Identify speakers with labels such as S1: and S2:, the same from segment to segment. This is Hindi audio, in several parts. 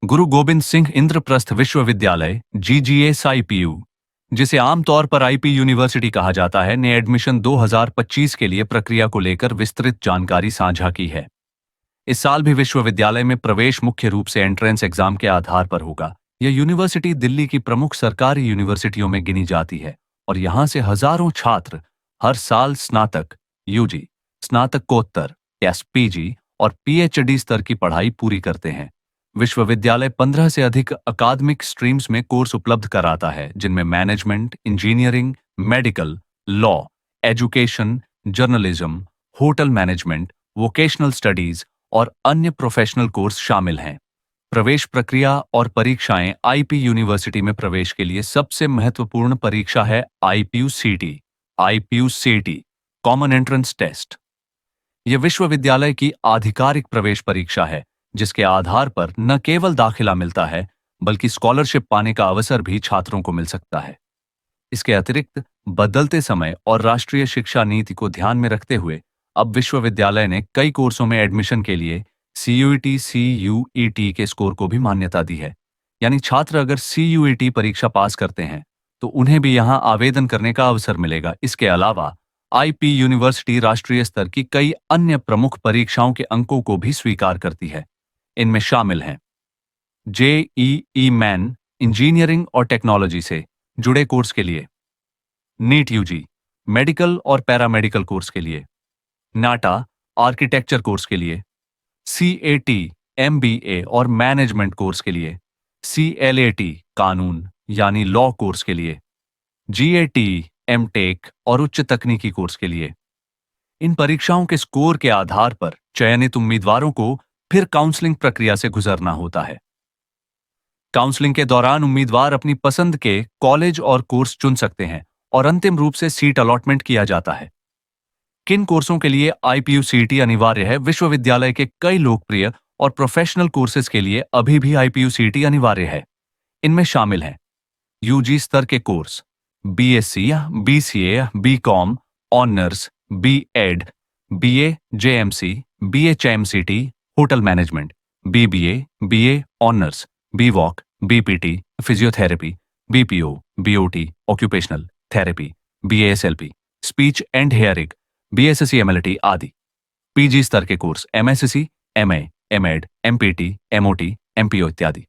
S1: गुरु गोबिंद सिंह इंद्रप्रस्थ विश्वविद्यालय जीजीएस आईपीयू, जिसे आमतौर पर आईपी यूनिवर्सिटी कहा जाता है, ने एडमिशन 2025 के लिए प्रक्रिया को लेकर विस्तृत जानकारी साझा की है। इस साल भी विश्वविद्यालय में प्रवेश मुख्य रूप से एंट्रेंस एग्जाम के आधार पर होगा। यह यूनिवर्सिटी दिल्ली की प्रमुख सरकारी यूनिवर्सिटियों में गिनी जाती है और यहां से हजारों छात्र हर साल स्नातक, यूजी, स्नातकोत्तर, पीजी और पीएचडी स्तर की पढ़ाई पूरी करते हैं। विश्वविद्यालय 15 से अधिक अकादमिक स्ट्रीम्स में कोर्स उपलब्ध कराता है, जिनमें management, engineering, medical, law, education, journalism, hotel management, vocational studies और अन्य प्रोफेशनल कोर्स शामिल हैं। प्रवेश प्रक्रिया और परीक्षाएं। आईपी यूनिवर्सिटी में प्रवेश के लिए सबसे महत्वपूर्ण परीक्षा है आईपीयूसीटी, आईपीयूसीटी, कॉमन एंट्रेंस टेस्ट। यह विश्वविद्यालय की आधिकारिक प्रवेश परीक्षा है, जिसके आधार पर न केवल दाखिला मिलता है, बल्कि स्कॉलरशिप पाने का अवसर भी छात्रों को मिल सकता है। इसके अतिरिक्त बदलते समय और राष्ट्रीय शिक्षा नीति को ध्यान में रखते हुए अब विश्वविद्यालय ने कई कोर्सों में एडमिशन के लिए सीयूईटी के स्कोर को भी मान्यता दी है। यानी छात्र अगर सीयूईटी परीक्षा पास करते हैं तो उन्हें भी यहां आवेदन करने का अवसर मिलेगा। इसके अलावा आईपी यूनिवर्सिटी राष्ट्रीय स्तर की कई अन्य प्रमुख परीक्षाओं के अंकों को भी स्वीकार करती है। इनमें शामिल हैं जेईई मैन, इंजीनियरिंग और टेक्नोलॉजी से जुड़े कोर्स के लिए, नीट यूजी, मेडिकल और पैरामेडिकल कोर्स के लिए, नाटा, आर्किटेक्चर कोर्स के लिए, सीएटी, एमबीए और मैनेजमेंट कोर्स के लिए, सीएलएटी, कानून यानी लॉ कोर्स के लिए, जीएटी, एमटेक और उच्च तकनीकी कोर्स के लिए। इन परीक्षाओं के स्कोर के आधार पर चयनित उम्मीदवारों को फिर काउंसलिंग प्रक्रिया से गुजरना होता है। काउंसलिंग के दौरान उम्मीदवार अपनी पसंद के कॉलेज और कोर्स चुन सकते हैं और अंतिम रूप से सीट अलॉटमेंट किया जाता है। किन कोर्सों के लिए आईपीयूसीटी अनिवार्य है? विश्वविद्यालय के कई लोकप्रिय और प्रोफेशनल कोर्सेज के लिए अभी भी आईपीयूसीटी अनिवार्य है। इनमें शामिल हैं यूजी स्तर के course, BSc, BCA, BCom, honours, BEd, BA JMC, BHMCT, hotel management, BBA, BA honours, BVoc, BPT, physiotherapy, BPO, BOT, occupational therapy, BASLP, speech and hearing, BSSc MLT आदि। पीजी स्तर के course MSc, MA, MEd, MPT, MOT, MPO इत्यादि।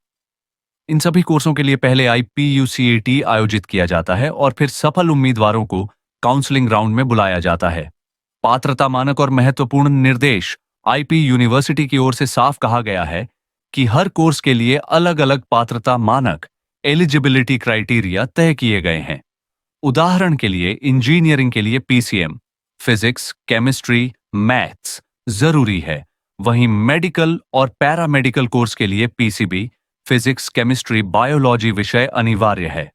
S1: इन सभी कोर्सों के लिए पहले आईपीयूसीटी आयोजित किया जाता है और फिर सफल उम्मीदवारों को काउंसलिंग राउंड में बुलाया जाता है। पात्रता मानक और महत्वपूर्ण निर्देश। आईपी यूनिवर्सिटी की ओर से साफ कहा गया है कि हर कोर्स के लिए अलग अलग पात्रता मानक, एलिजिबिलिटी क्राइटेरिया तय किए गए हैं। उदाहरण के लिए इंजीनियरिंग के लिए पीसीएम, फिजिक्स, केमिस्ट्री, मैथ्स जरूरी है। वहीं मेडिकल और पैरामेडिकल कोर्स के लिए पीसीबी, फिजिक्स, केमिस्ट्री, बायोलॉजी विषय अनिवार्य है।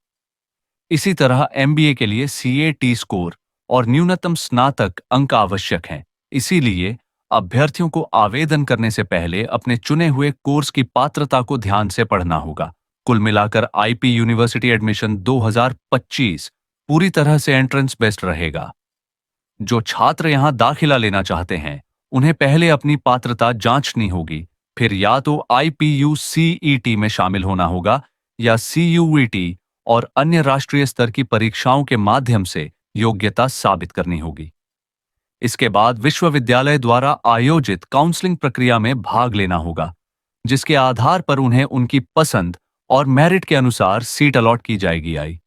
S1: इसी तरह एमबीए के लिए सीएटी स्कोर और न्यूनतम स्नातक अंक आवश्यक हैं। इसीलिए अभ्यर्थियों को आवेदन करने से पहले अपने चुने हुए कोर्स की पात्रता को ध्यान से पढ़ना होगा। कुल मिलाकर आईपी यूनिवर्सिटी एडमिशन 2025 पूरी तरह से एंट्रेंस बेस्ड रहेगा। जो छात्र यहां दाखिला लेना चाहते हैं, उन्हें पहले अपनी पात्रता जांचनी होगी, फिर या तो आईपीयूसीईटी में शामिल होना होगा या सीयूईटी और अन्य राष्ट्रीय स्तर की परीक्षाओं के माध्यम से योग्यता साबित करनी होगी। इसके बाद विश्वविद्यालय द्वारा आयोजित काउंसलिंग प्रक्रिया में भाग लेना होगा, जिसके आधार पर उन्हें उनकी पसंद और मेरिट के अनुसार सीट अलॉट की जाएगी।